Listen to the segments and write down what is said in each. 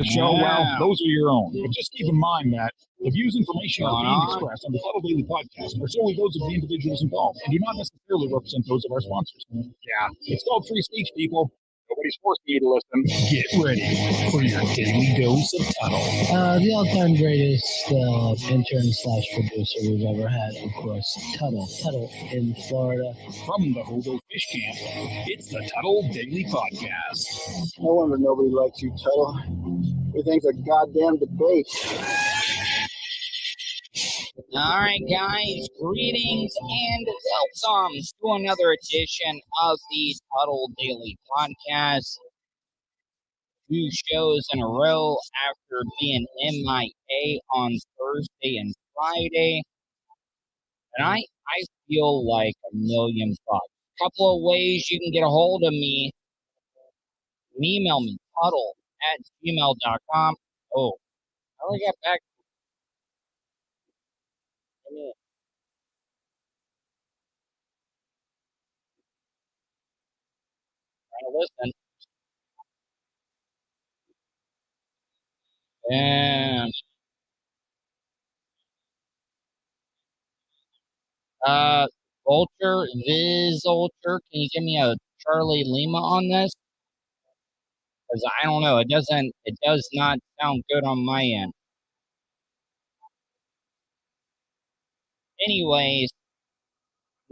Show, well, those are your own. But just keep in mind that the views and information are being expressed on the Tuddle Daily Podcast are solely those of the individuals involved and do not necessarily represent those of our sponsors. Yeah, it's called free speech, people. Nobody's forced you to listen. Get ready for your daily dose of Tuddle. The all-time greatest intern/producer we've ever had, of course, Tuddle in Florida. From the Hobo Fish Camp, it's the Tuddle Daily Podcast. No wonder nobody likes you, Tuddle. Everything's a goddamn debate. All right, guys, greetings and welcome to another edition of the Tuddle Daily Podcast. 2 shows in a row after being MIA on Thursday and Friday. And I feel like $1,000,000. Couple of ways you can get a hold of me. You can email me, tuddle@gmail.com. Oh, how do I get back? Trying to listen. And Vulture, can you give me a Charlie Lima on this? Because I don't know, it does not sound good on my end. Anyways,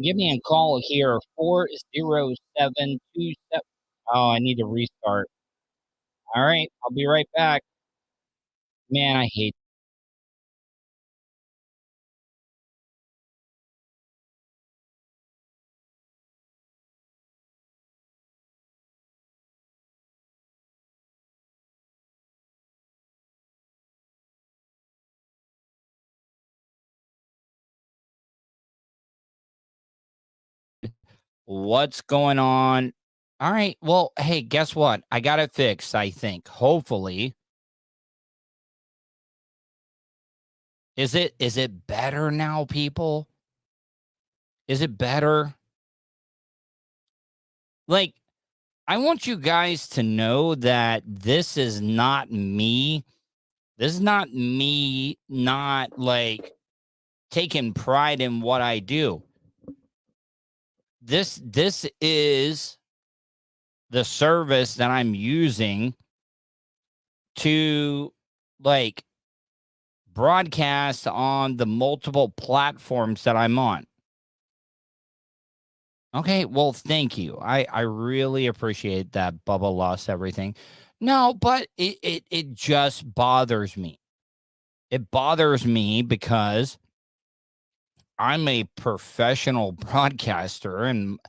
give me a call here, 40727. Oh, I need to restart. All right, I'll be right back. Man, I hate. What's going on? All right. Well, hey, guess what? I got it fixed, I think. Hopefully. Is it better now, people? Is it better? Like, I want you guys to know that this is not me. This is not me not like taking pride in what I do. This is the service that I'm using to like broadcast on the multiple platforms that I'm on. Okay, well, thank you. I really appreciate that. Bubba lost everything. No, but it just bothers me. It bothers me because I'm a professional broadcaster, and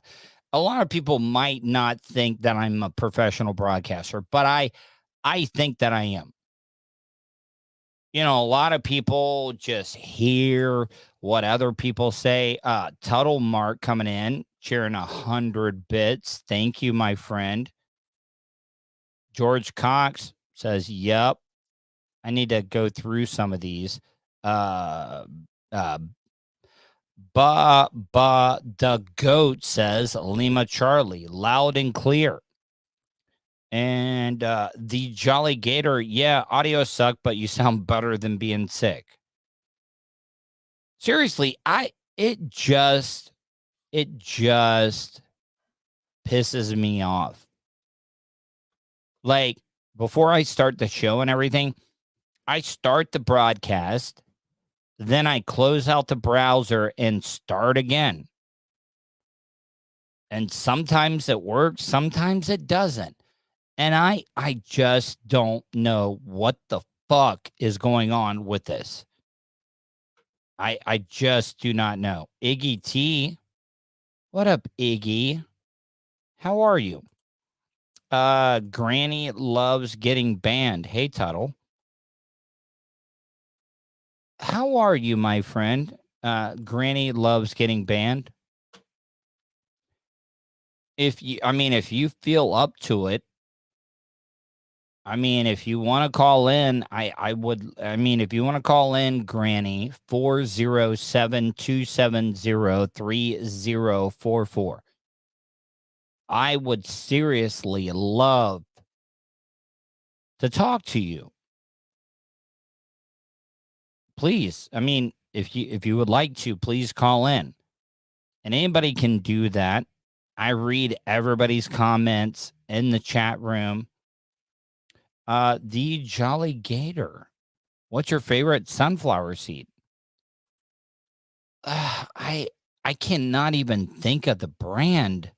a lot of people might not think that I'm a professional broadcaster, but I think that I am. You know, a lot of people just hear what other people say. Tuddle Mark coming in, cheering 100 bits. Thank you, my friend. George Cox says, yep. I need to go through some of these. The Goat says, Lima Charlie, loud and clear. And the Jolly Gator, yeah, audio sucked, but you sound better than being sick. Seriously, it just pisses me off. Like, before I start the show and everything, I start the broadcast, Then I close out the browser and start again. And sometimes it works, sometimes it doesn't. And I just don't know what the fuck is going on with this. I just do not know. Iggy T, what up, Iggy? How are you? Granny loves getting banned. Hey, Tuddle. How are you, my friend? Granny loves getting banned. If you feel up to it, if you want to call in, if you want to call in, Granny, 407-270-3044. I would seriously love to talk to you. Please, if you would like to, please call in. And anybody can do that. I read everybody's comments in the chat room. The Jolly Gator. What's your favorite sunflower seed? I cannot even think of the brand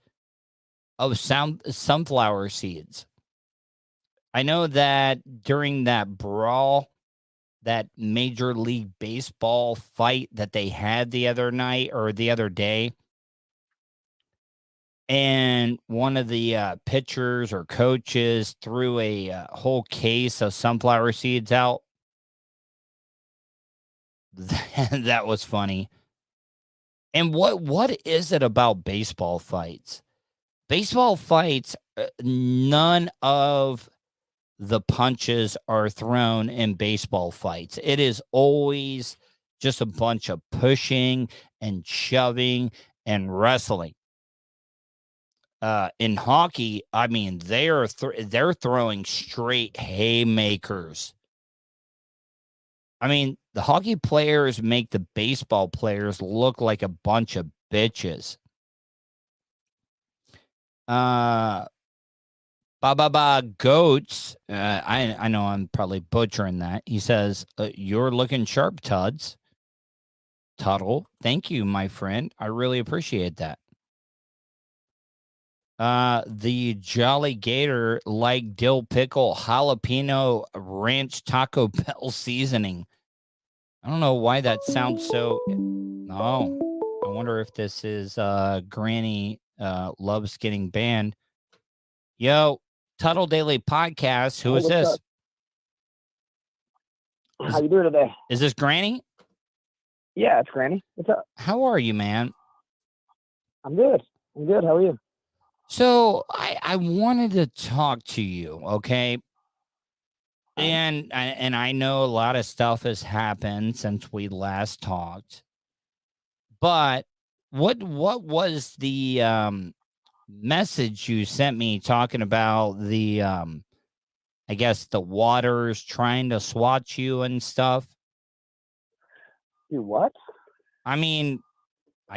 of sunflower seeds. I know that during that brawl, that Major League Baseball fight that they had the other night or the other day, and one of the pitchers or coaches threw a whole case of sunflower seeds out. That was funny. And what is it about baseball fights? Baseball fights, none of the punches are thrown in baseball fights. It is always just a bunch of pushing and shoving and wrestling. In hockey, they're throwing straight haymakers. The hockey players make the baseball players look like a bunch of bitches. Goats. I know I'm probably butchering that. He says, you're looking sharp, Tuds. Tuddle. Thank you, my friend. I really appreciate that. The Jolly Gator like dill pickle jalapeno ranch Taco Bell seasoning. I don't know why that sounds so. Oh, I wonder if this is Granny loves getting banned. Yo, Tuddle Daily Podcast. Who is this? How you doing today? Is this Granny? Yeah, it's Granny. What's up? How are you, man? I'm good. How are you? So I wanted to talk to you, okay? And I know a lot of stuff has happened since we last talked. But what was the message you sent me talking about the I guess the waters trying to swat you and stuff? You what? I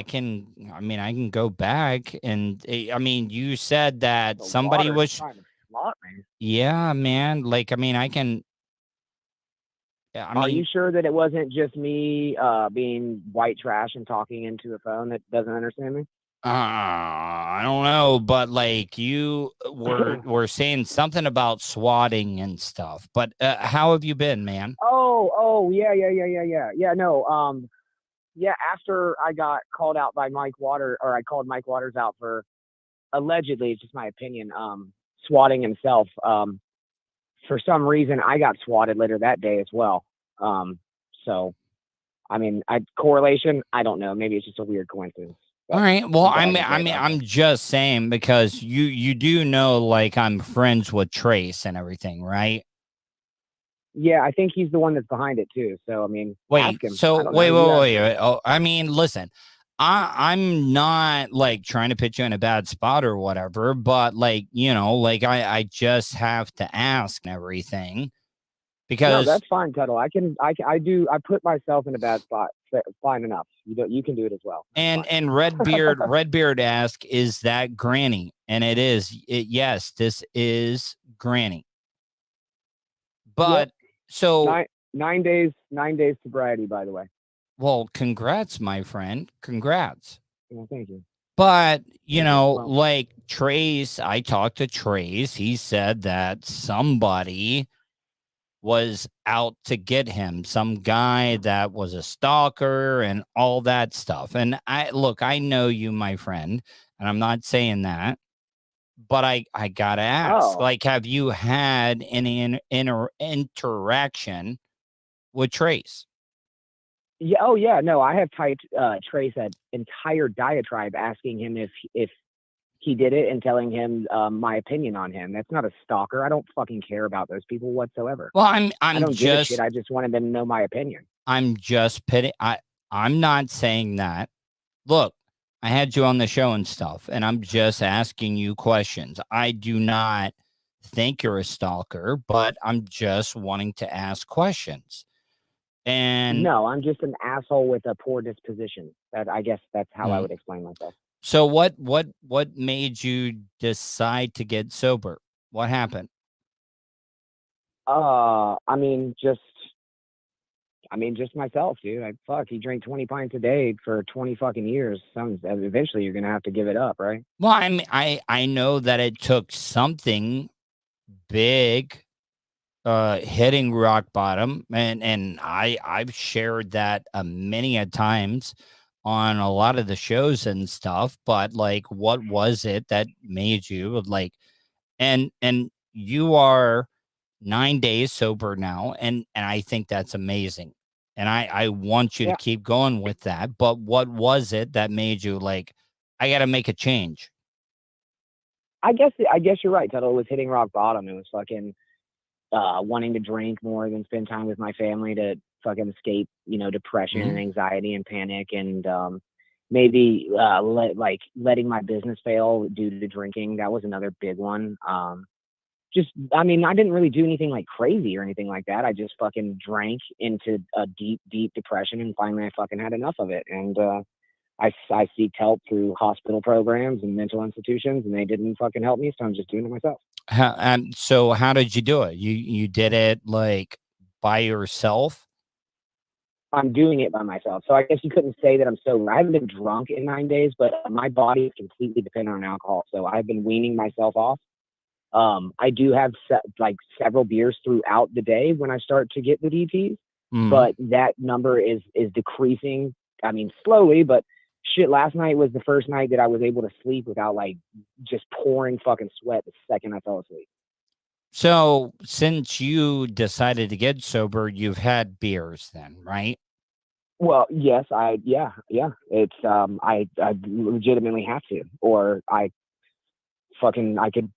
can go back and you said that somebody was trying to swat me. Yeah, man. I can. Are you sure that it wasn't just me being white trash and talking into a phone that doesn't understand me? I don't know, but you were saying something about swatting and stuff. But how have you been, man? Oh, yeah. No, yeah. After I got called out by Mike Waters, or I called Mike Waters out for allegedly, it's just my opinion, swatting himself. For some reason, I got swatted later that day as well. Correlation, I don't know. Maybe it's just a weird coincidence. All right. Well, I'm just saying because you do know, I'm friends with Trace and everything, right? Yeah, I think he's the one that's behind it too. So wait. Ask him. So wait. Oh, listen. I'm not trying to put you in a bad spot or whatever, but I just have to ask and everything because no, that's fine, Tuddle. I put myself in a bad spot. Fine enough. You can do it as well. That's and Redbeard asked, is that Granny? And it is. Yes, this is Granny. But yep. So 9 days sobriety, by the way. Well, congrats, my friend. Congrats. Well, thank you. But, you Thank you. know, Well, like Trace, I talked to Trace. He said that somebody was out to get him, some guy that was a stalker and all that stuff. And I know you, my friend, and I'm not saying that, but I gotta ask, oh, like, have you had any interaction with Trace? yeah. Oh, yeah. No, I have typed Trace an entire diatribe asking him if he did it and telling him my opinion on him. That's not a stalker. I don't fucking care about those people whatsoever. Well, I don't give a shit. I just wanted them to know my opinion. I'm just pity. I'm not saying that. Look, I had you on the show and stuff, and I'm just asking you questions. I do not think you're a stalker, but I'm just wanting to ask questions. And No, I'm just an asshole with a poor disposition. That I guess that's how I would explain myself. so what made you decide to get sober? What happened? I mean, just myself, dude. You drink 20 pints a day for 20 fucking years. Eventually you're gonna have to give it up, right? Well, I know that it took something big hitting rock bottom, and I've shared that many a times on a lot of the shows and stuff, but like what was it that made you like, and you are 9 days sober now, and I think that's amazing, and I want you to Yeah. keep going with that. But what was it that made you like, I got to make a change? I guess you're right, Tuddle. It was hitting rock bottom. It was fucking wanting to drink more than spend time with my family to fucking escape, depression and anxiety and panic, and maybe letting my business fail due to drinking. That was another big one. I didn't really do anything like crazy or anything like that. I just fucking drank into a deep, deep depression, and finally I fucking had enough of it. And I seeked help through hospital programs and mental institutions, and they didn't fucking help me, so I'm just doing it myself. So how did you do it? You did it like by yourself? I'm doing it by myself. So I guess you couldn't say that I'm sober. I haven't been drunk in 9 days, but my body is completely dependent on alcohol. So I've been weaning myself off. I do have several beers throughout the day when I start to get the DTs, but that number is decreasing. I mean, slowly, but shit. Last night was the first night that I was able to sleep without just pouring fucking sweat the second I fell asleep. So since you decided to get sober, you've had beers then, right? Well, yes, yeah. It's I legitimately have to, or I could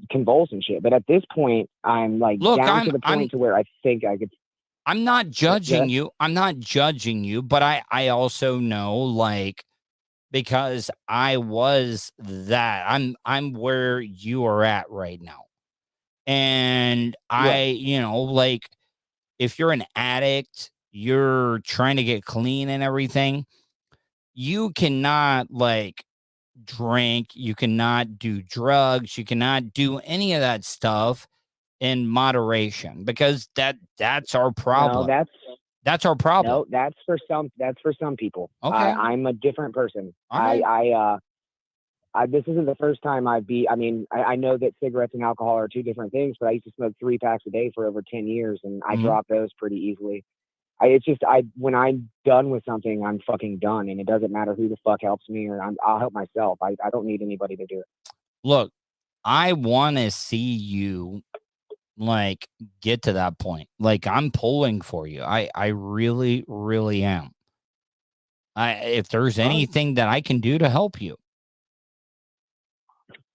convulse and shit. But at this point, I'm Look, down to the point to where I think I could. I'm not judging you. I'm not judging you, but I also know, like, because I was that. I'm where you are at right now. And like, if you're an addict, you're trying to get clean and everything, you cannot like drink, you cannot do drugs, you cannot do any of that stuff in moderation, because that's our No, problem. That's our problem. no, that's for some people. Okay. I'm a different person. All right. This isn't the first time I know that cigarettes and alcohol are two different things, but I used to smoke 3 packs a day for over 10 years, and I dropped those pretty easily. When I'm done with something, I'm fucking done, and it doesn't matter who the fuck helps me, or I'll help myself. I don't need anybody to do it. Look, I want to see you like get to that point. Like, I'm pulling for you. I really, really am. If there's anything that I can do to help you.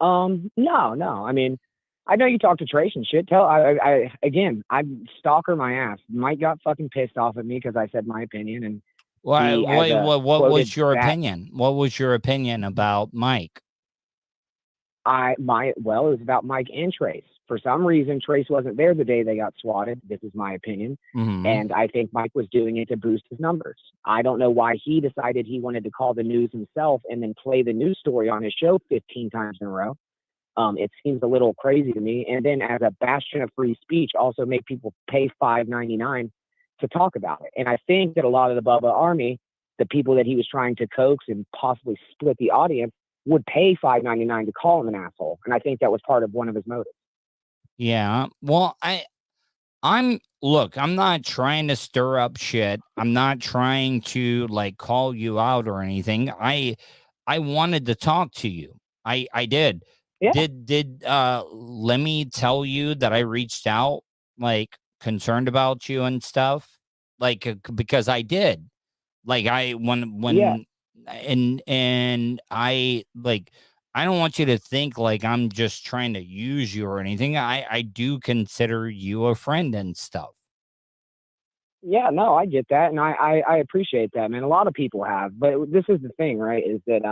No. I mean, I know you talk to Trace and shit. Again, I stalker my ass. Mike got fucking pissed off at me because I said my opinion, and What was your that- opinion? What was your opinion about Mike? it was about Mike and Trace. For some reason, Trace wasn't there the day they got swatted. This is my opinion. And I think Mike was doing it to boost his numbers. I don't know why he decided he wanted to call the news himself and then play the news story on his show 15 times in a row. It seems a little crazy to me. And then as a bastion of free speech, also make people pay $5.99 to talk about it. And I think that a lot of the Bubba Army, the people that he was trying to coax and possibly split the audience, would pay $5.99 to call him an asshole. And I think that was part of one of his motives. Yeah. Well, I'm not trying to stir up shit. I'm not trying to like call you out or anything. I wanted to talk to you. I did. Yeah. Did let me tell you that I reached out, like concerned about you and stuff, like because I did. Like when and I like, I don't want you to think like I'm just trying to use you or anything. I do consider you a friend and stuff. Yeah, no, I get that. And I appreciate that, man. A lot of people have, but this is the thing, right? Is that,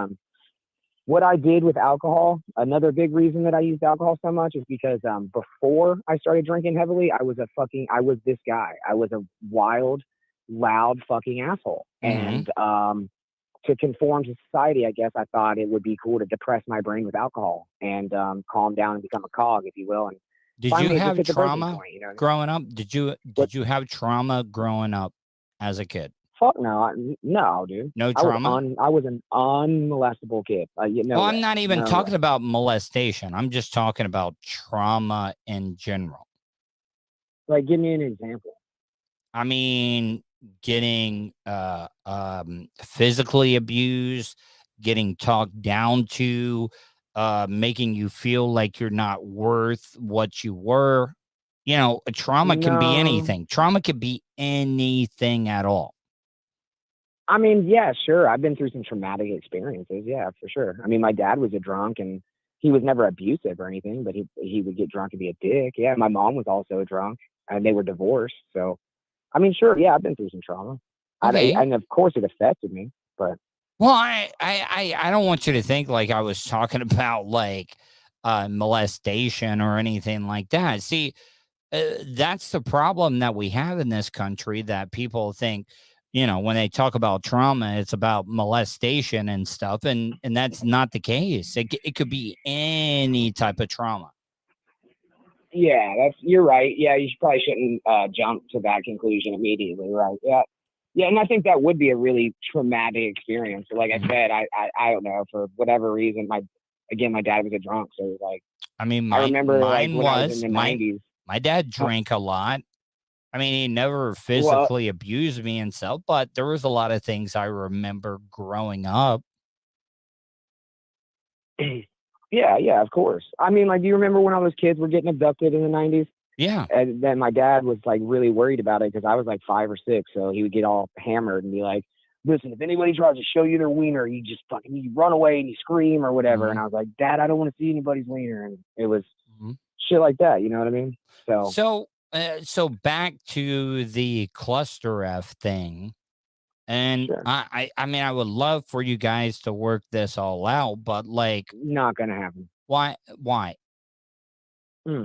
what I did with alcohol, another big reason that I used alcohol so much is because, before I started drinking heavily, I was this guy. I was a wild, loud fucking asshole. Mhm. And, to conform to society, I guess I thought it would be cool to depress my brain with alcohol and, calm down and become a cog, if you will. And Did finally, you it just have hit the breaking trauma point, you know what I mean? growing up? But Did you have trauma growing up as a kid? fuck no, no, dude. No I trauma? was an unmolestable kid. You know Well, I'm that. not even No talking way. about molestation. I'm just talking about trauma in general. Like, give me an example. I mean, getting physically abused, getting talked down to, making you feel like you're not worth what you were. You know, a trauma can be No, anything. Trauma can be anything at all. I mean, yeah, sure. I've been through some traumatic experiences. Yeah, for sure. I mean, my dad was a drunk, and he was never abusive or anything, but he would get drunk and be a dick. Yeah, my mom was also a drunk, and they were divorced. So, I mean, sure. Yeah, I've been through some trauma. Okay. And of course, it affected me. But Well, I don't want you to think like I was talking about like molestation or anything like that. See, that's the problem that we have in this country, that people think, you know, when they talk about trauma, it's about molestation and stuff, and that's not the case. It could be any type of trauma. yeah, you're right. Yeah, probably shouldn't jump to that conclusion immediately, right? Yeah, yeah, and I think that would be a really traumatic experience. So like I Mhm. said, I don't know, for whatever reason, my dad was a drunk, so like I mean, I remember like mine when I was in was the '90s. my dad Uh, drank a lot. I mean, he never well, physically abused me and stuff, but there was a lot of things I remember growing up. yeah, yeah, of course. I mean, like, do you remember when all those kids were getting abducted in the '90s? Yeah. And then my dad was like really worried about it because I was like 5 or 6, so he would get all hammered and be like, "Listen, if anybody tries to show you their wiener, you run away and you scream or whatever." And Mhm. I was like, "Dad, I don't want to see anybody's wiener," and it was Mhm. shit like that. You know what I mean? So So back to the cluster F thing. And sure, I mean, I would love for you guys to work this all out, but like, not gonna happen. why? Hmm.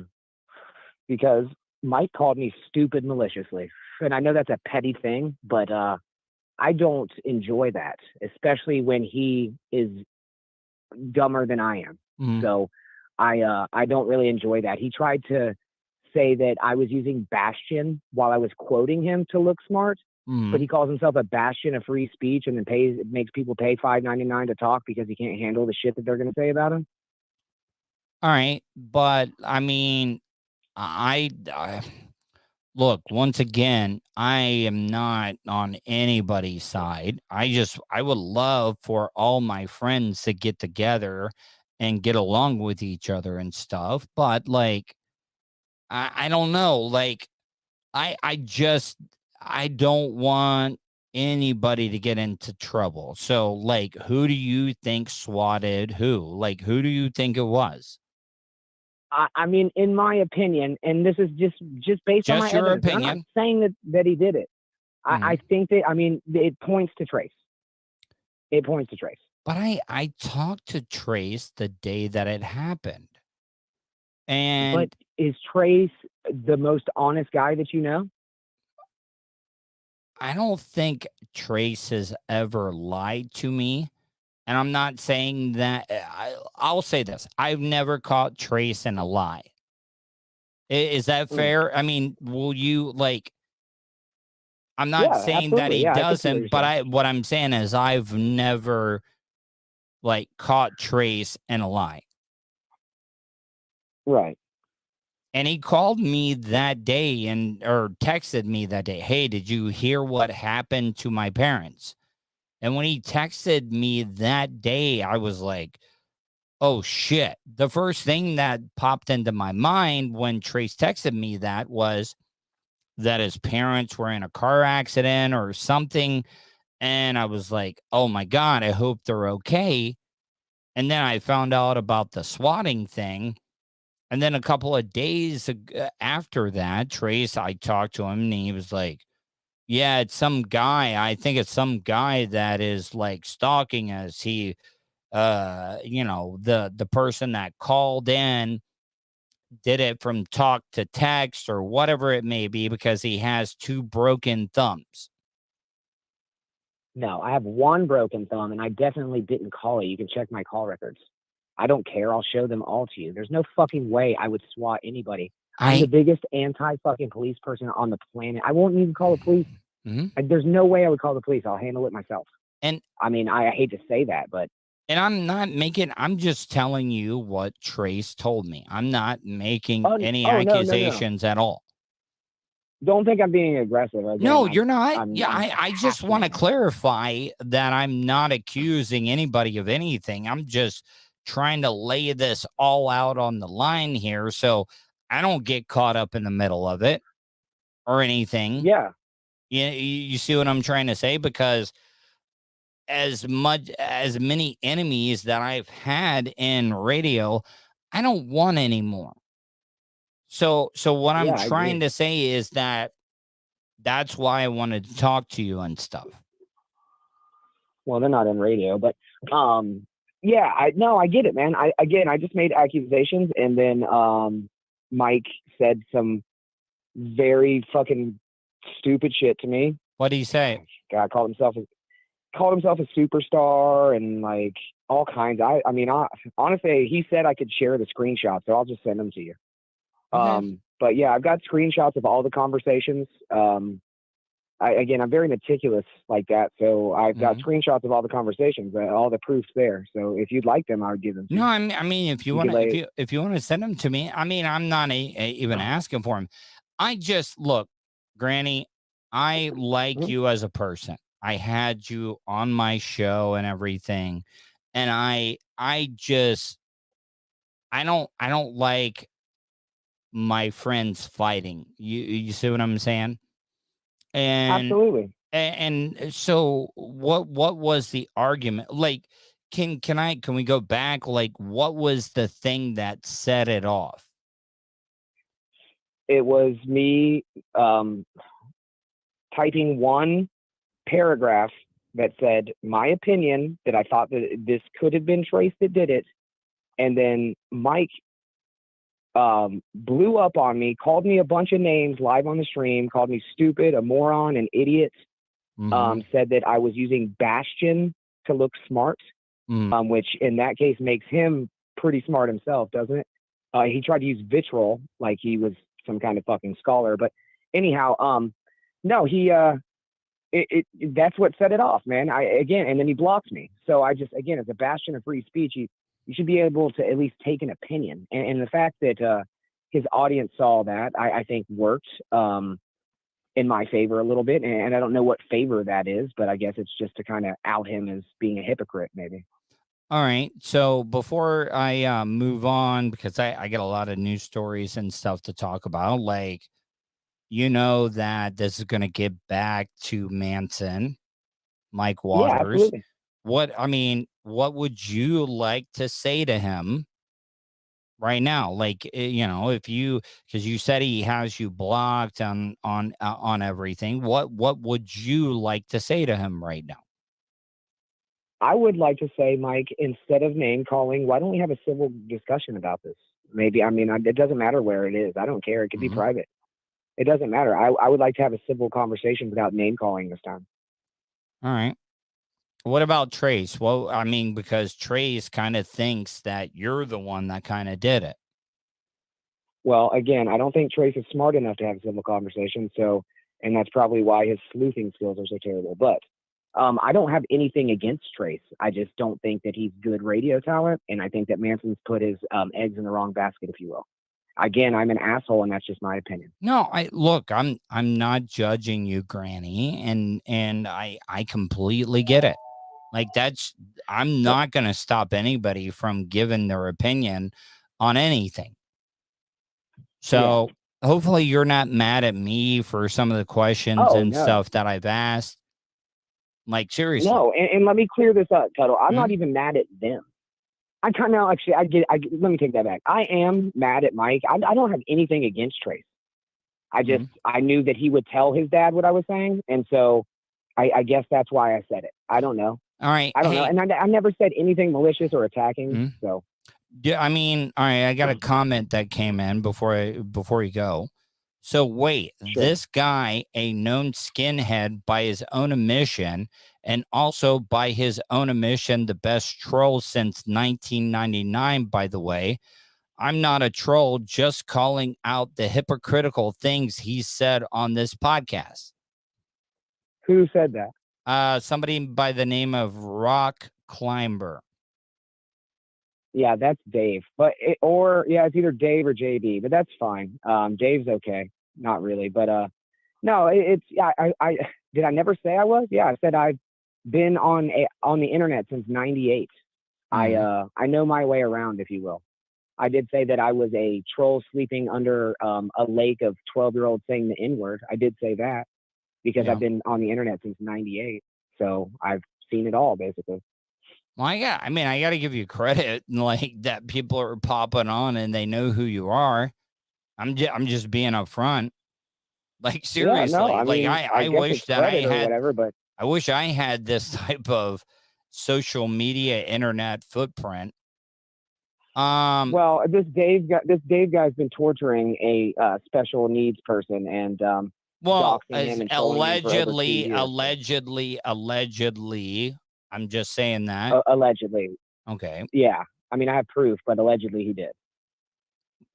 Because Mike called me stupid maliciously, and I know that's a petty thing, but I don't enjoy that, especially when he is dumber than I am. Mhm. So I don't really enjoy that. He tried to say that I was using Bastion while I was quoting him to look smart, but Mhm. he calls himself a bastion of free speech and then makes people pay $5.99 to talk because he can't handle the shit that they're going to say about him. All right, but I mean, I look, once again, I am not on anybody's side. I would love for all my friends to get together and get along with each other and stuff, but like, I don't know, like, I just I don't want anybody to get into trouble. So like, who do you think swatted who? Like, who do you think it was? I mean, in my opinion, and this is just based on my Just your evidence, and I'm not opinion. saying that he did it. I Mhm. think that, I mean, it points to Trace. It points to Trace. But I talked to Trace the day that it happened. But And is Trace the most honest guy that you know? I don't think Trace has ever lied to me. And I'm not saying that I'll say this. I've never caught Trace in a lie. Is that Mm. fair? I mean, will you like I'm not saying that he doesn't, but what I'm saying is I've never like caught Trace in a lie. Right. And he called me that day or texted me that day. Hey, did you hear what happened to my parents? And when he texted me that day, I was like, oh shit. The first thing that popped into my mind when Trace texted me that was that his parents were in a car accident or something. And I was like, oh my God, I hope they're okay. And then I found out about the swatting thing. And then a couple of days after that, Trace, I talked to him and he was like, yeah, it's some guy. I think it's some guy that is like stalking us. He, the person that called in did it from talk to text or whatever it may be because he has 2 broken thumbs. No, I have 1 broken thumb, and I definitely didn't call it. You can check my call records. I don't care. I'll show them all to you. There's no fucking way I would swat anybody. I'm the biggest anti-fucking police person on the planet. I won't even call the police. Mm-hmm. There's no way I would call the police. I'll handle it myself. And I mean, I hate to say that, but. And I'm just telling you what Trace told me. I'm not making any accusations at all. Don't think I'm being aggressive. Again, no, you're not. I just want to clarify that I'm not accusing anybody of anything. I'm just trying to lay this all out on the line here so I don't get caught up in the middle of it or anything. Yeah. You see what I'm trying to say? Because as many enemies that I've had in radio, I don't want any more. So what I'm trying to say is that's why I wanted to talk to you and stuff. Well, they're not in radio, but yeah, I get it, man. I just made accusations, and then Mike said some very fucking stupid shit to me. What did he say? God called himself a superstar and like all kinds. I mean, honestly, he said I could share the screenshots, so I'll just send them to you. Okay. But yeah, I've got screenshots of all the conversations. I'm very meticulous like that, so I've got screenshots of all the conversations, all the proofs there. So if you'd like them, I would give them to you. No, I mean, if you want to send them to me, I mean, I'm not even asking for them. I just look, Granny, I like you as a person. I had you on my show and everything, and I don't like my friends fighting. You see what I'm saying? And absolutely. And so what was the argument? Like, can we go back? Like, what was the thing that set it off? It was me typing 1 paragraph that said my opinion, that I thought that this could have been Trace that did it, and then Mike blew up on me, called me a bunch of names live on the stream, called me stupid, a moron, an idiot, said that I was using Bastion to look smart, which in that case makes him pretty smart himself, doesn't it? He tried to use vitriol like he was some kind of fucking scholar, but anyhow, no, he that's what set it off, man. And then he blocks me. So I just, again, as a bastion of free speech, you should be able to at least take an opinion. And the fact that his audience saw that, I think worked in my favor a little bit. And I don't know what favor that is, but I guess it's just to kind of out him as being a hypocrite, maybe. All right. So before I move on, because I get a lot of news stories and stuff to talk about, like, you know that this is going to get back to Manson, Mike Waters. Yeah, absolutely. What would you like to say to him right now? Like, because you said he has you blocked on everything. What would you like to say to him right now? I would like to say, Mike, instead of name calling, why don't we have a civil discussion about this? Maybe, it doesn't matter where it is. I don't care. It could be private. It doesn't matter. I would like to have a civil conversation without name calling this time. All right. What about Trace? Well, because Trace kind of thinks that you're the one that kind of did it. Well, again, I don't think Trace is smart enough to have a civil conversation. So and that's probably why his sleuthing skills are so terrible. But I don't have anything against Trace. I just don't think that he's good radio talent, and I think that Manson's put his eggs in the wrong basket, if you will. Again, I'm an asshole, and that's just my opinion. No, I'm not judging you, Granny, and I completely get it. Like I'm not going to stop anybody from giving their opinion on anything. So hopefully you're not mad at me for some of the questions stuff that I've asked. Like, seriously. No, and let me clear this up, Tuddle. I'm not even mad at them. I kind of actually, let me take that back. I am mad at Mike. I don't have anything against Trace. I just, I knew that he would tell his dad what I was saying. And so I guess that's why I said it. I don't know. All right. I don't know. And I never said anything malicious or attacking. So. Yeah, I mean, all right, I got a comment that came in before you go. So wait, this guy, a known skinhead by his own admission, and also by his own admission, the best troll since 1999, by the way. I'm not a troll, just calling out the hypocritical things he said on this podcast. Who said that? Somebody by the name of Rock Climber. Yeah, that's Dave. It's either Dave or JB, but that's fine. Dave's okay. Not really, but no, I did I never say I was? Yeah, I said I've been on the internet since '98. I know my way around, if you will. I did say that I was a troll sleeping under a lake of 12-year-olds saying the N-word. I did say that because I've been on the internet since '98, so I've seen it all basically. Well, I got to give you credit, like that people are popping on and they know who you are. I'm just being upfront. Like, seriously, I wish that I had whatever, but I wish I had this type of social media internet footprint. Well, this Dave guy's been torturing a special needs person and allegedly. I'm just saying that. Allegedly. Okay. Yeah. I mean, I have proof, but allegedly he did.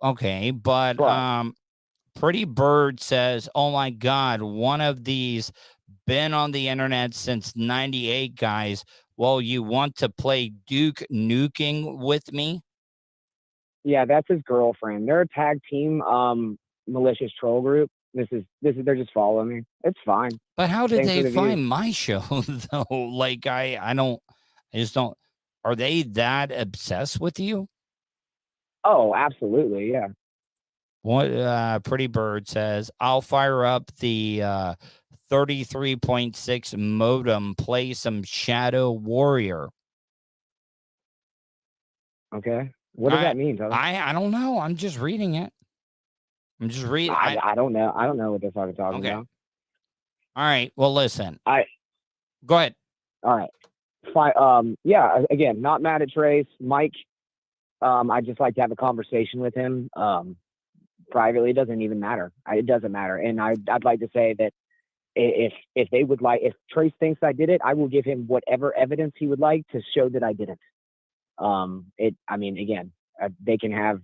Okay, but Pretty Bird says, "Oh my God, one of these been on the internet since '98, guys. Well, you want to play Duke Nuking with me?" Yeah, that's his girlfriend. They're a tag team malicious troll group. This is they're just following me. It's fine. But how did they find my show though? Like I just don't. Are they that obsessed with you? Oh, absolutely, yeah. What Pretty Bird says, "I'll fire up the 33.6 modem, play some Shadow Warrior." Okay. What does that mean, Tyler? I don't know. I'm just reading it. I'm just reading. I don't know. I don't know what they're talking about. All right. Well, listen. Go ahead. All right. Fine. Yeah. Again, not mad at Trace. Mike. I just like to have a conversation with him. Privately, it doesn't even matter. It doesn't matter. And I'd like to say that if they would like, if Trace thinks I did it, I will give him whatever evidence he would like to show that I didn't. I mean, again, they can have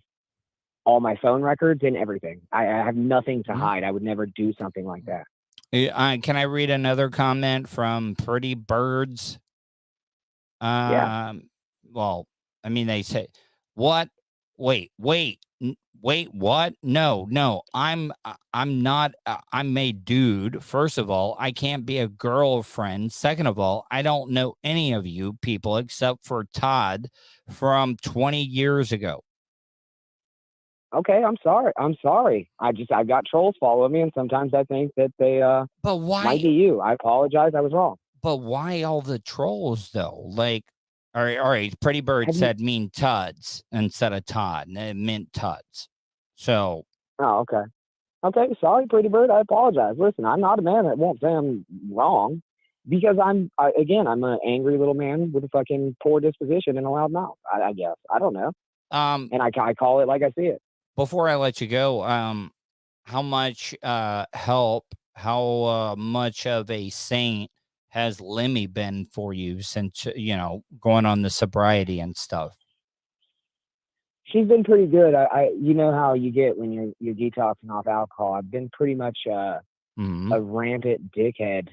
all my phone records and everything. I have nothing to hide. I would never do something like that. Can I read another comment from Pretty Birds? Yeah. Well, I mean, they say, what? Wait, what? No, I'm not, I'm a dude. First of all, I can't be a girlfriend. Second of all, I don't know any of you people except for Todd from 20 years ago. Okay, I'm sorry. I've got trolls following me, and sometimes I think that they but why might be you. I apologize, I was wrong. But why all the trolls though? Like, all right. Pretty Bird said mean Tuds instead of Todd, and it meant Tuds. So. Oh, okay. Okay, sorry, Pretty Bird. I apologize. Listen, I'm not a man that won't say I'm wrong, because I'm an angry little man with a fucking poor disposition and a loud mouth. I guess I don't know. And I call it like I see it. Before I let you go, how much help? How much of a saint has Lemmy been for you since going on the sobriety and stuff? She's been pretty good. I you know how you get when you're detoxing off alcohol. I've been pretty much a rampant dickhead.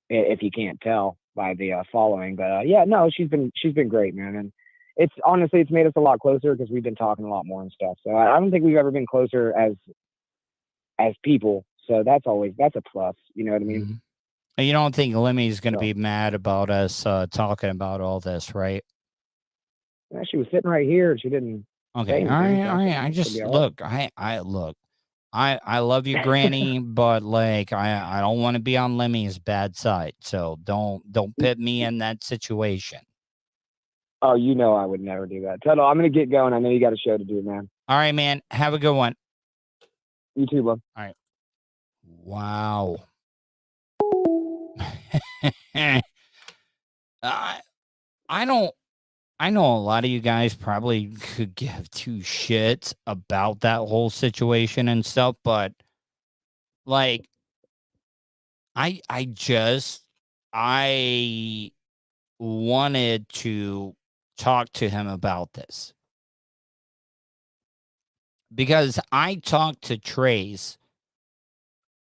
If you can't tell by the following, but yeah, no, she's been great, man, and it's honestly it's made us a lot closer because we've been talking a lot more and stuff. So I don't think we've ever been closer as people. So that's a plus. You know what I mean? You don't think Lemmy's going to be mad about us talking about all this, right? Yeah, she was sitting right here. She didn't. Okay. All right. I just look. I look. I love you, Granny, but like I don't want to be on Lemmy's bad side. So don't put me in that situation. Oh, you know I would never do that. Tuddle, I'm gonna get going. I know you got a show to do, man. All right, man. Have a good one. You too, bud. All right. Wow. I know a lot of you guys probably could give two shits about that whole situation and stuff, but like I wanted to talk to him about this because I talked to Trace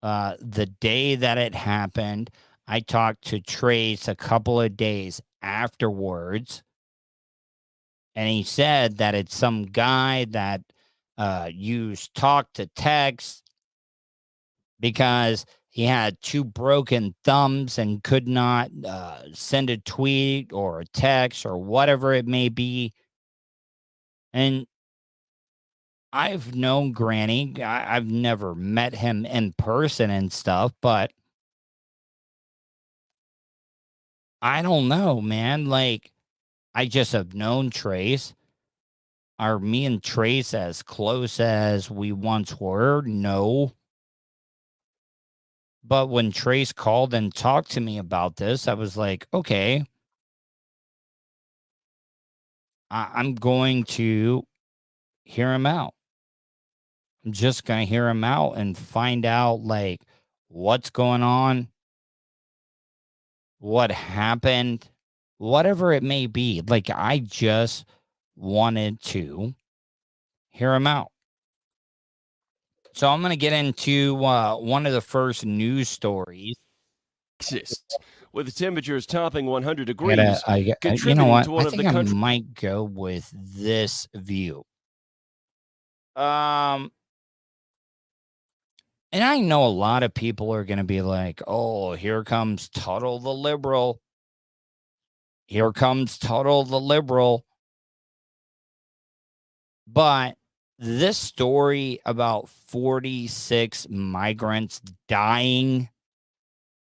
the day that it happened. I talked to Trace a couple of days afterwards, and he said that it's some guy that used talk to text because he had two broken thumbs and could not send a tweet or a text or whatever it may be. And I've known Granny. I've never met him in person and stuff, but I don't know, man. Like, I just have known Trace. Are me and Trace as close as we once were? No. But when Trace called and talked to me about this, I was like, okay, I'm going to hear him out. I'm just going to hear him out and find out, like, what's going on, what happened, whatever it may be. Like, I just wanted to hear him out. So I'm going to get into one of the first news stories. With the temperatures topping 100 degrees, you know what? I think I might go with this view. And I know a lot of people are going to be like, oh, here comes Tuddle the liberal. Here comes Tuddle the liberal. But this story about 46 migrants dying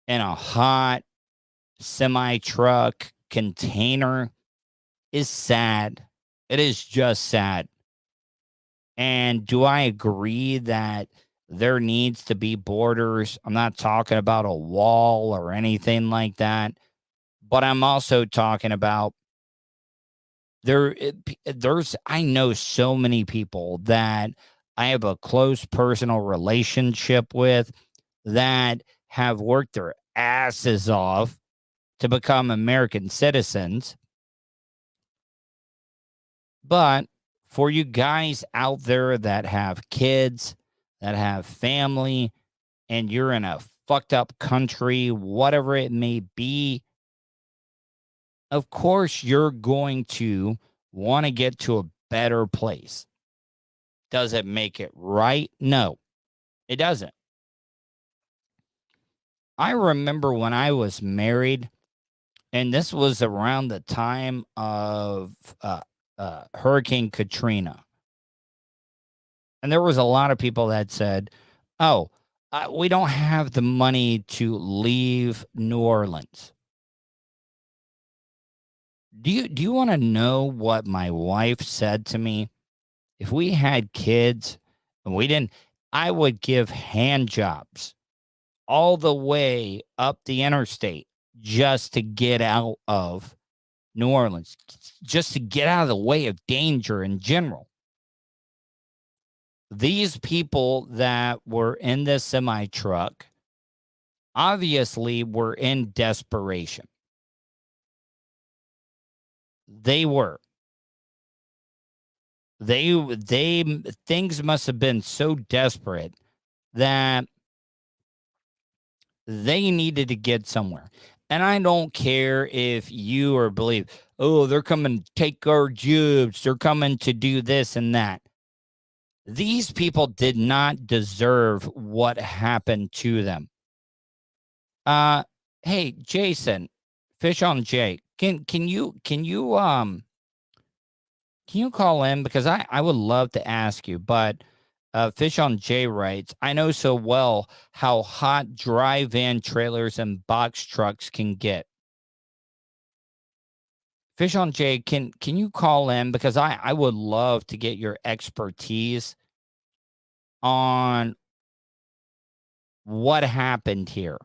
in a hot semi-truck container is sad. It is just sad. And do I agree that there needs to be borders? I'm not talking about a wall or anything like that, but I'm also talking about I know so many people that I have a close personal relationship with that have worked their asses off to become American citizens. But for you guys out there that have kids, that have family, and you're in a fucked up country, whatever it may be, of course you're going to want to get to a better place. Does it make it right? No, it doesn't. I remember when I was married, and this was around the time of Hurricane Katrina. And there was a lot of people that said, oh, we don't have the money to leave New Orleans. Do you want to know what my wife said to me? If we had kids and we didn't, I would give hand jobs all the way up the interstate just to get out of New Orleans, just to get out of the way of danger in general. These people that were in this semi truck obviously were in desperation. They were. They, things must have been so desperate that They needed to get somewhere. And I don't care if you or believe, oh, they're coming to take our jobs. They're coming to do this and that. These people did not deserve what happened to them. Hey, Jason, Fish on Jay, can you call in, because I would love to ask you, but Fish on Jay writes, I know so well how hot dry van trailers and box trucks can get. Fish on Jay, can you call in, because I would love to get your expertise on what happened here.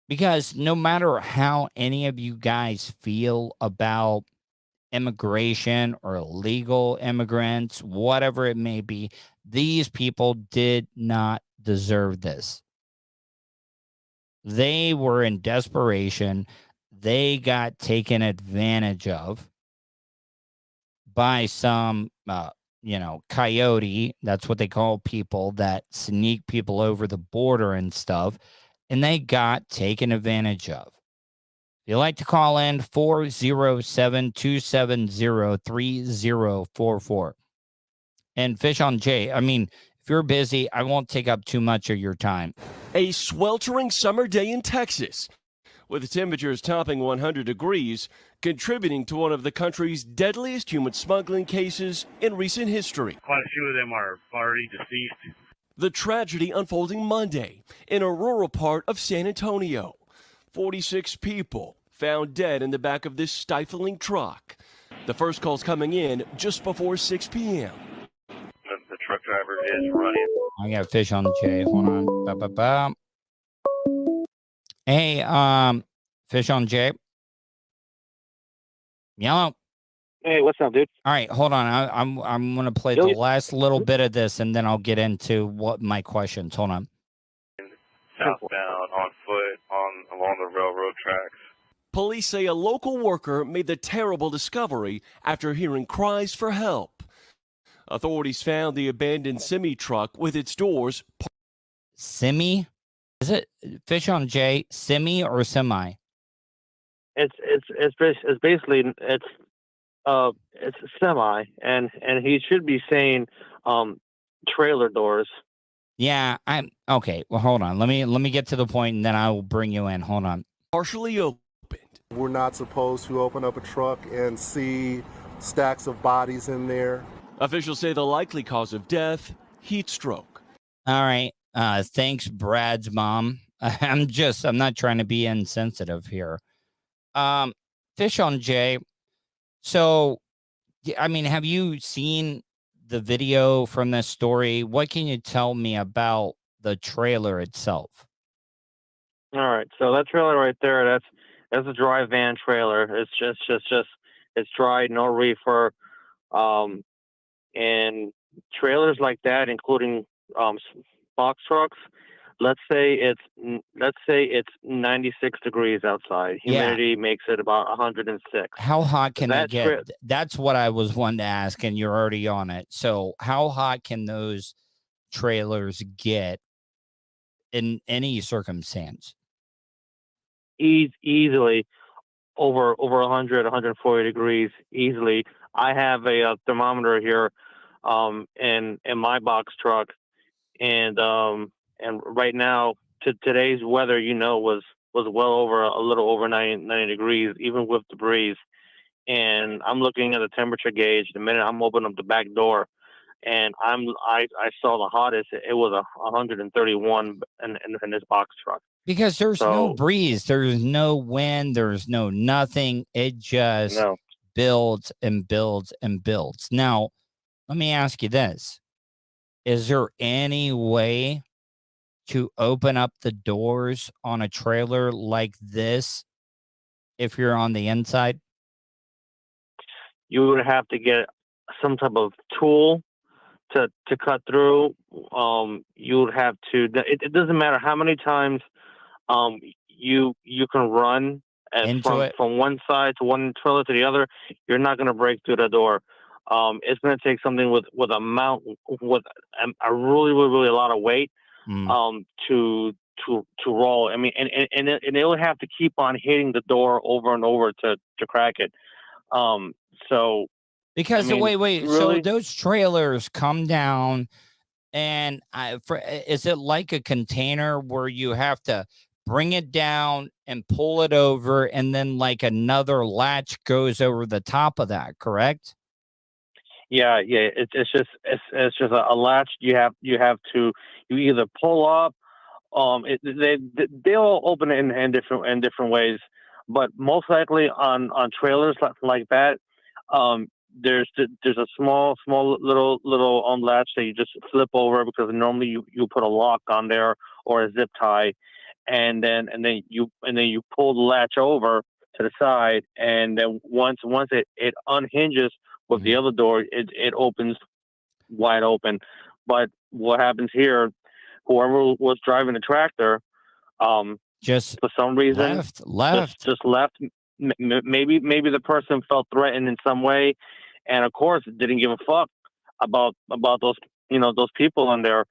Because no matter how any of you guys feel about immigration or illegal immigrants, whatever it may be, these people did not deserve this. They were in desperation. They got taken advantage of by some, coyote. That's what they call people that sneak people over the border and stuff. And they got taken advantage of. If you'd like to call in, 407-270-3044. And Fish on Jay, I mean, if you're busy, I won't take up too much of your time. A sweltering summer day in Texas, with temperatures topping 100 degrees, contributing to one of the country's deadliest human smuggling cases in recent history. Quite a few of them are already deceased. The tragedy unfolding Monday in a rural part of San Antonio. 46 people found dead in the back of this stifling truck. The first calls coming in just before 6 p.m. The truck driver is running. I got Fish on Jay. Hold on. Ba-ba-ba. Hey, Fish on Jay. Yellow. Hey, what's up, dude? All right, hold on. I'm gonna play the last little bit of this, and then I'll get into what my questions. Hold on. Southbound on foot along the railroad tracks. Police say a local worker made the terrible discovery after hearing cries for help. Authorities found the abandoned semi-truck with its doors. Semi? Is it Fish on Jay? Semi or semi? It's basically it's semi, and he should be saying trailer doors. Yeah, I'm okay. Well, hold on. Let me get to the point, and then I will bring you in. Hold on. Partially opened. We're not supposed to open up a truck and see stacks of bodies in there. Officials say the likely cause of death, heat stroke. All right. Thanks, Brad's mom. I'm not trying to be insensitive here. Fish on Jay. So, I mean, have you seen the video from this story? What can you tell me about the trailer itself? All right, so that trailer right there, that's a dry van trailer. It's just it's dry, no reefer, and trailers like that, including box trucks. Let's say it's 96 degrees outside. Humidity makes it about 106. How hot can that get? That's what I was wanting to ask, and you're already on it. So how hot can those trailers get in any circumstance? Easily over 100, 140 degrees easily. I have a thermometer here in my box truck, and right now today's weather, was well over a little over 90 degrees, even with the breeze. And I'm looking at the temperature gauge the minute I'm opening up the back door, and I saw the hottest. It was 131 in this box truck. Because there's no breeze, there's no wind, there's no nothing. It just builds and builds and builds. Now, let me ask you this. Is there any way to open up the doors on a trailer like this if you're on the inside? You would have to get some type of tool to cut through. You would have to. It doesn't matter how many times you can run from one side to one trailer to the other. You're not going to break through the door. It's going to take something with a mount, with a really, really, really a lot of weight to roll. I mean, and they would have to keep on hitting the door over and over to crack it. So because I mean, wait, really? so those trailers come down, and is it like a container where you have to bring it down and pull it over, and then like another latch goes over the top of that, correct? Yeah. It's just a latch. You have to either pull up. They'll open it in different ways, but most likely on trailers like that, there's a small little latch that you just flip over, because normally you put a lock on there or a zip tie, and then you pull the latch over to the side, and then once it unhinges with the other door, it opens wide open. But what happens here? Whoever was driving the tractor, just for some reason left. Just left. Maybe the person felt threatened in some way, and of course didn't give a fuck about those those people in there.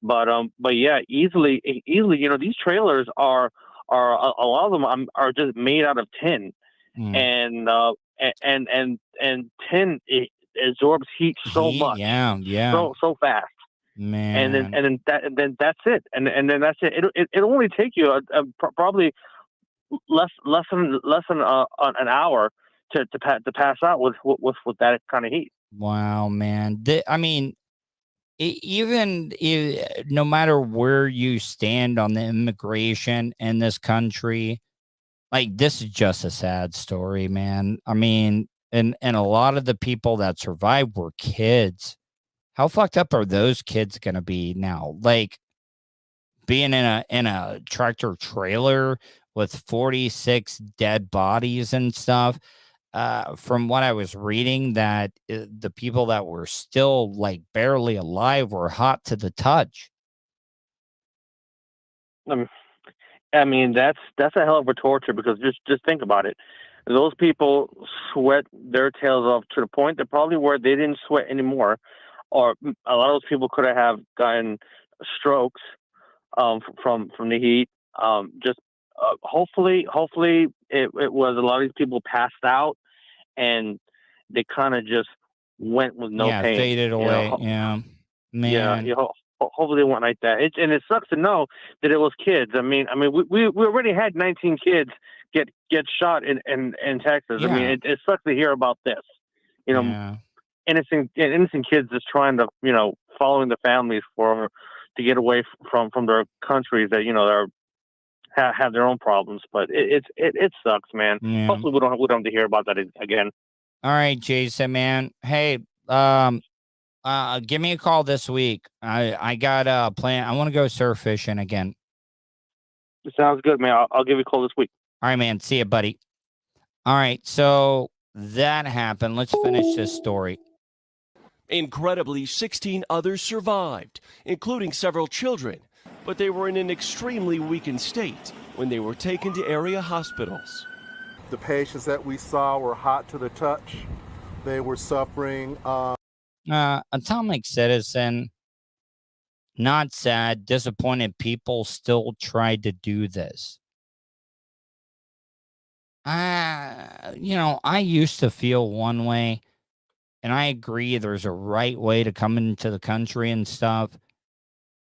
But yeah, easily these trailers are a lot of them are just made out of tin, and tin absorbs heat so much, so fast. Man. And then that's it, and then that's it. It'll only take you probably less than an hour to pass out with that kind of heat. Wow, man. I mean, even no matter where you stand on the immigration in this country, like, this is just a sad story, man. I mean, and a lot of the people that survived were kids. How fucked up are those kids going to be now? Like, being in a tractor trailer with 46 dead bodies and stuff. From what I was reading, that the people that were still like barely alive were hot to the touch. I mean, that's a hell of a torture, because just think about it. Those people sweat their tails off to the point that probably where they didn't sweat anymore, or a lot of those people could have gotten strokes from the heat. Hopefully it was a lot of these people passed out, and they kind of just went with no pain. Faded away. Man. Hopefully they went like that. And it sucks to know that it was kids. I mean, we already had 19 kids get shot in Texas. Yeah. I mean, it sucks to hear about this. Innocent kids just trying to, following the families to get away from their countries that have their own problems. But it sucks, man. Yeah. Hopefully we don't have to hear about that again. All right, Jason, man. Hey, give me a call this week. I got a plan. I want to go surf fishing again. Sounds good, man. I'll give you a call this week. All right, man. See you, buddy. All right, so that happened. Let's finish this story. Incredibly, 16 others survived, including several children, but they were in an extremely weakened state when they were taken to area hospitals. The patients that we saw were hot to the touch. They were suffering. Atomic Citizen, not sad, disappointed people still tried to do this. I used to feel one way, and I agree there's a right way to come into the country and stuff.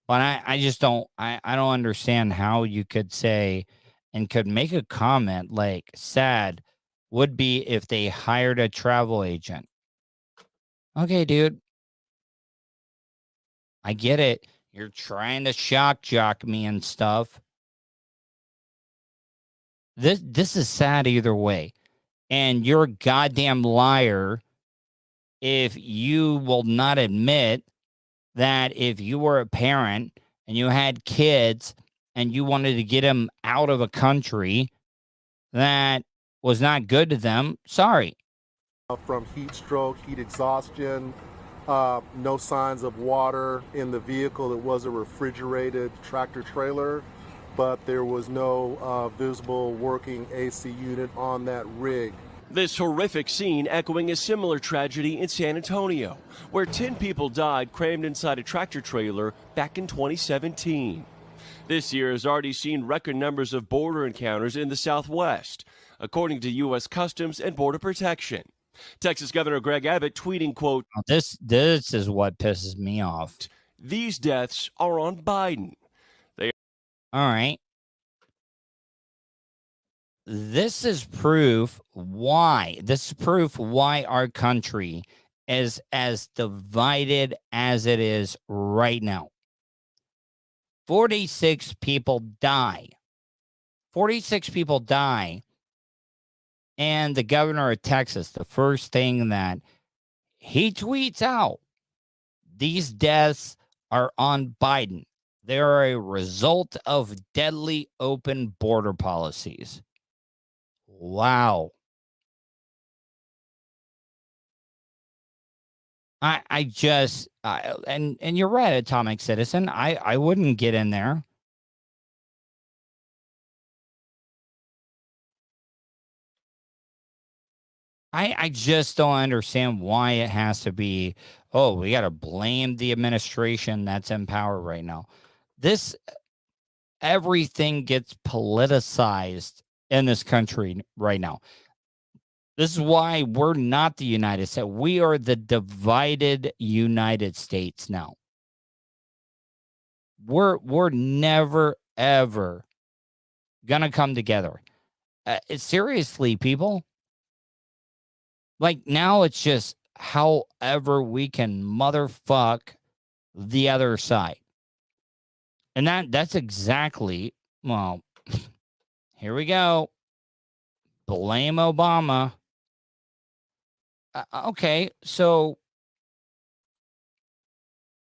But I just don't understand how you could say and could make a comment like sad would be if they hired a travel agent. Okay, dude. I get it. You're trying to shock jock me and stuff. This is sad either way. And you're a goddamn liar if you will not admit that if you were a parent and you had kids and you wanted to get them out of a country that was not good to them, sorry. From heat stroke, heat exhaustion, no signs of water in the vehicle. It was a refrigerated tractor trailer, but there was no visible working AC unit on that rig. This horrific scene echoing a similar tragedy in San Antonio, where 10 people died crammed inside a tractor trailer back in 2017. This year has already seen record numbers of border encounters in the Southwest, according to U.S. Customs and Border Protection. Texas Governor Greg Abbott tweeting, quote, This is what pisses me off. "These deaths are on Biden." All right. This is proof why. This is proof why our country is as divided as it is right now. 46 people die. 46 people die. And the governor of Texas, the first thing that he tweets out, these deaths are on Biden. They are a result of deadly open border policies. Wow. And you're right, Atomic Citizen. I wouldn't get in there. I just don't understand why it has to be, oh, we got to blame the administration that's in power right now. Everything gets politicized in this country right now. This is why we're not the United States. We are the divided United States now. We're never, ever going to come together. Seriously, people. Like, now it's just however we can motherfuck the other side. And that's exactly, well, here we go. Blame Obama. Okay, so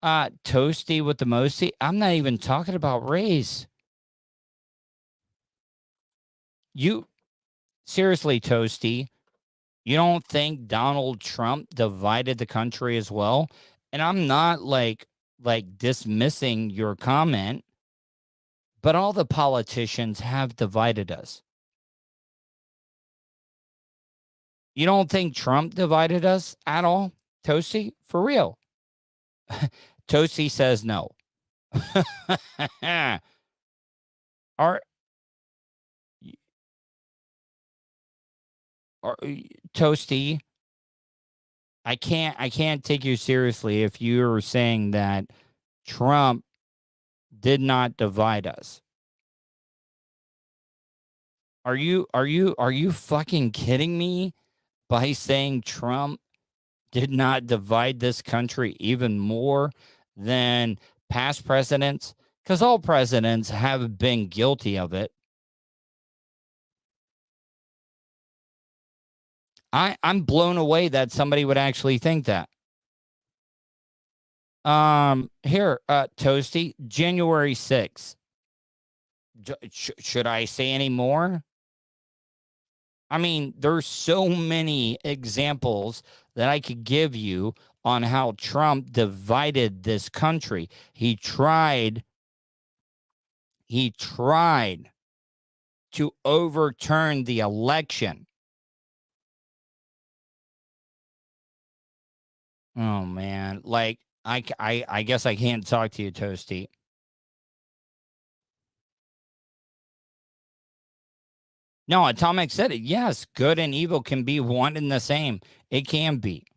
Toasty with the mosty. I'm not even talking about race. You, seriously, Toasty, you don't think Donald Trump divided the country as well? And I'm not like dismissing your comment, but all the politicians have divided us. You don't think Trump divided us at all, Toasty? For real? Toasty says no. Toasty, I can't take you seriously if you're saying that Trump did not divide us. Are you fucking kidding me by saying Trump did not divide this country even more than past presidents? Because all presidents have been guilty of it. I'm blown away that somebody would actually think that. Here, Toasty, January 6th. Should I say any more? I mean, there's so many examples that I could give you on how Trump divided this country. He tried to overturn the election. Oh man, like I guess I can't talk to you, Toasty. No, Atomic said it. Yes, good and evil can be one and the same. It can be.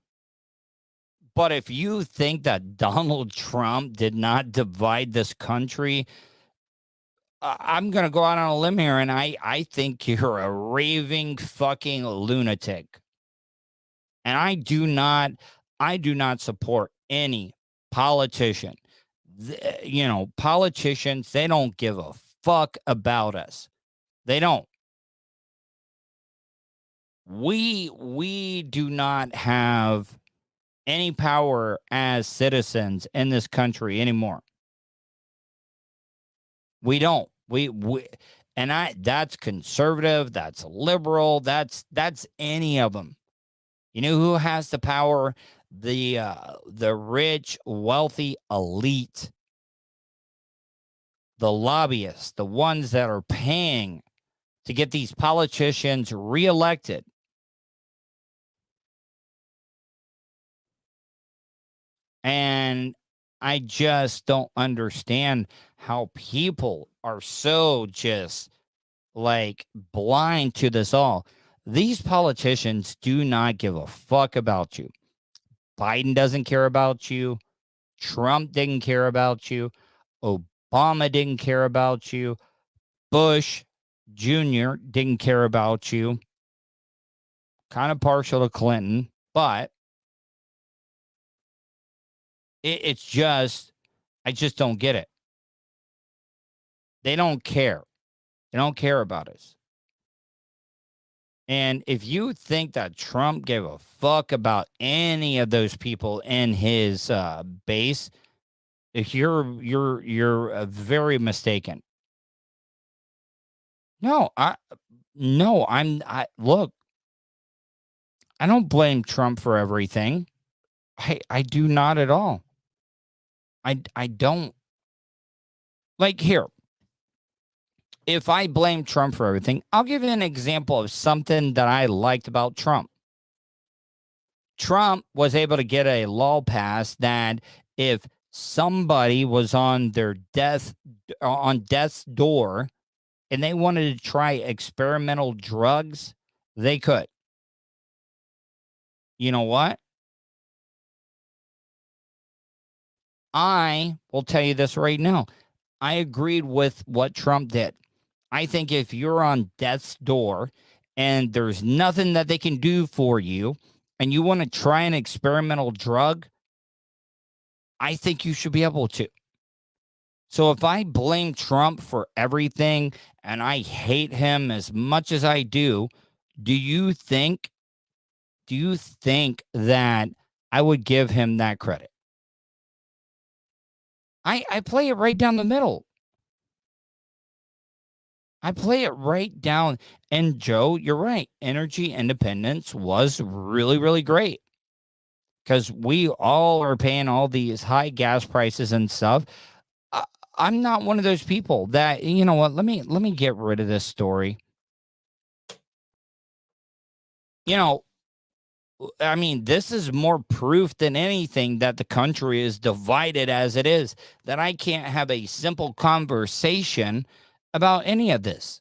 But if you think that Donald Trump did not divide this country, I'm going to go out on a limb here, and I think you're a raving fucking lunatic. And I do not support any politician. Politicians, they don't give a fuck about us. They don't. We do not have any power as citizens in this country anymore. We don't. That's conservative, that's liberal, that's any of them. You know who has the power? The rich, wealthy elite. The lobbyists, the ones that are paying to get these politicians reelected. And I just don't understand how people are so just like blind to this all. These politicians do not give a fuck about you. Biden doesn't care about you. Trump didn't care about you. Obama didn't care about you. Bush Jr. didn't care about you. Kind of partial to Clinton, but it's just, I just don't get it. They don't care. They don't care about us. And if you think that Trump gave a fuck about any of those people in his base, you're very mistaken. No, look, I don't blame Trump for everything. I do not at all. I don't. Like, here, if I blame Trump for everything, I'll give you an example of something that I liked about Trump. Trump was able to get a law passed that if somebody was on death's door and they wanted to try experimental drugs, they could. You know what? I will tell you this right now. I agreed with what Trump did. I think if you're on death's door and there's nothing that they can do for you and you want to try an experimental drug, I think you should be able to. So if I blame Trump for everything and I hate him as much as I do you think that I would give him that credit? I play it right down the middle. I play it right down. And Joe, you're right. Energy independence was really, really great because we all are paying all these high gas prices and stuff. I'm not one of those people that, you know what, let me get rid of this story. You know, I mean, this is more proof than anything that the country is divided as it is, that I can't have a simple conversation about any of this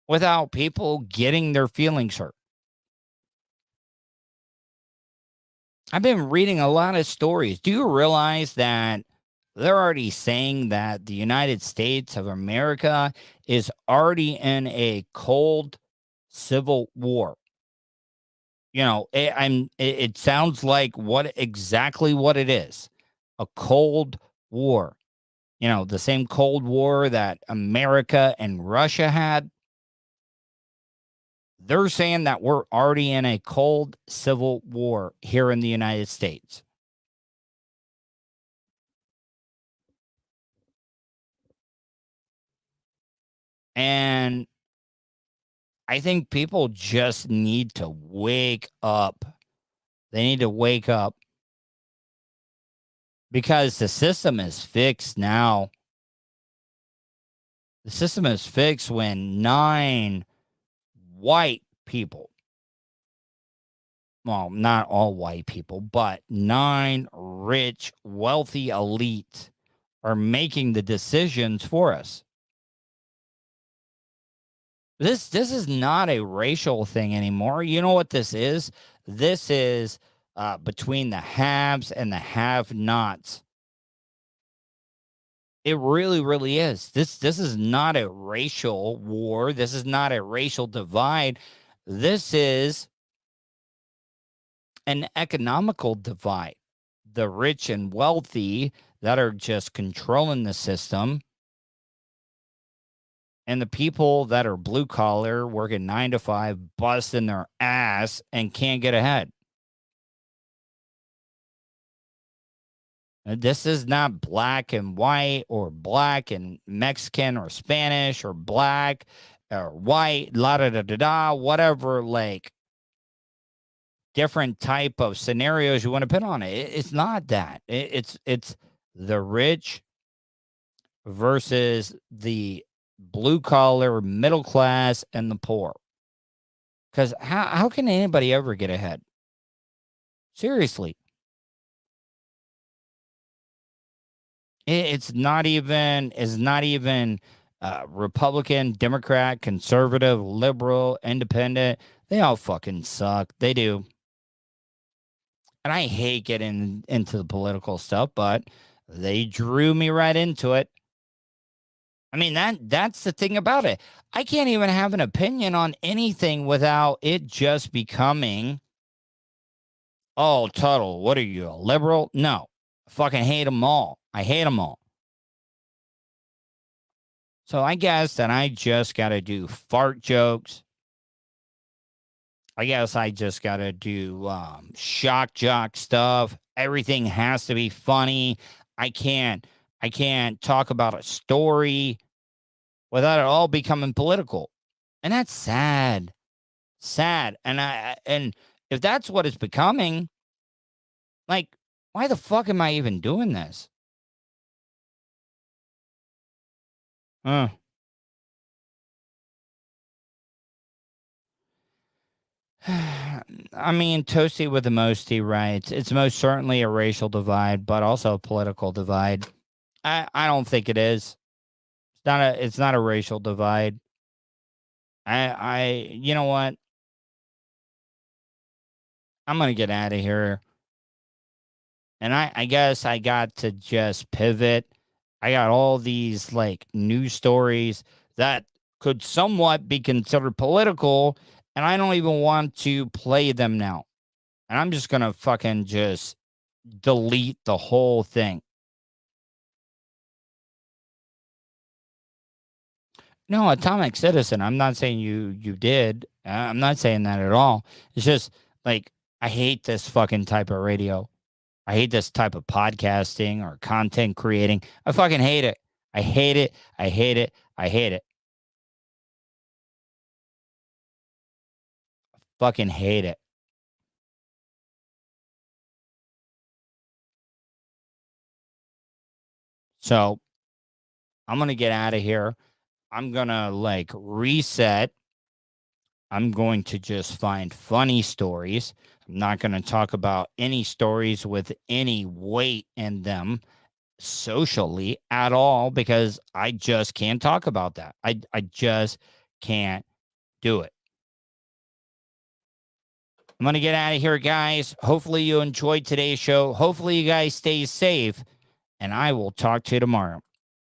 without people getting their feelings hurt. I've been reading a lot of stories. Do you realize that they're already saying that the United States of America is already in a cold civil war? You know, it sounds like exactly what it is. A cold war. You know, the same Cold War that America and Russia had. They're saying that we're already in a cold civil war here in the United States. And I think people just need to wake up. They need to wake up because the system is fixed now. The system is fixed when 9 white people, well, not all white people, but 9 rich, wealthy elite are making the decisions for us. This is not a racial thing anymore. You know what this is? This is between the haves and the have-nots. It really, really is. This is not a racial war. This is not a racial divide. This is an economical divide. The rich and wealthy that are just controlling the system, and the people that are blue collar, working 9 to 5, busting their ass and can't get ahead. This is not black and white or black and Mexican or Spanish or black or white, la da da da da, whatever, like different type of scenarios you want to put on it. It's not that. It's the rich versus the blue collar, middle class, and the poor. Because how can anybody ever get ahead? Seriously. It's not even Republican, Democrat, conservative, liberal, independent. They all fucking suck. They do. And I hate getting into the political stuff, but they drew me right into it. I mean, that's the thing about it. I can't even have an opinion on anything without it just becoming, oh, Tuddle, what are you, a liberal? No. I fucking hate them all. I hate them all. So I guess that I just got to do fart jokes. I guess I just got to do shock jock stuff. Everything has to be funny. I can't talk about a story without it all becoming political. And that's sad. Sad. And if that's what it's becoming, like, why the fuck am I even doing this? I mean, Toasty with the Mosty writes, it's most certainly a racial divide, but also a political divide. I don't think it is. It's not a racial divide. You know what? I'm gonna get out of here. And I guess I got to just pivot. I got all these like news stories that could somewhat be considered political, and I don't even want to play them now. And I'm just gonna fucking just delete the whole thing. No, Atomic Citizen. I'm not saying you did. I'm not saying that at all. It's just like I hate this fucking type of radio. I hate this type of podcasting or content creating. I fucking hate it. I hate it. I hate it. I hate it. Fucking hate it. So I'm going to get out of here. I'm going to like reset. I'm going to just find funny stories. I'm not going to talk about any stories with any weight in them socially at all because I just can't talk about that. I just can't do it. I'm going to get out of here, guys. Hopefully you enjoyed today's show. Hopefully you guys stay safe, and I will talk to you tomorrow.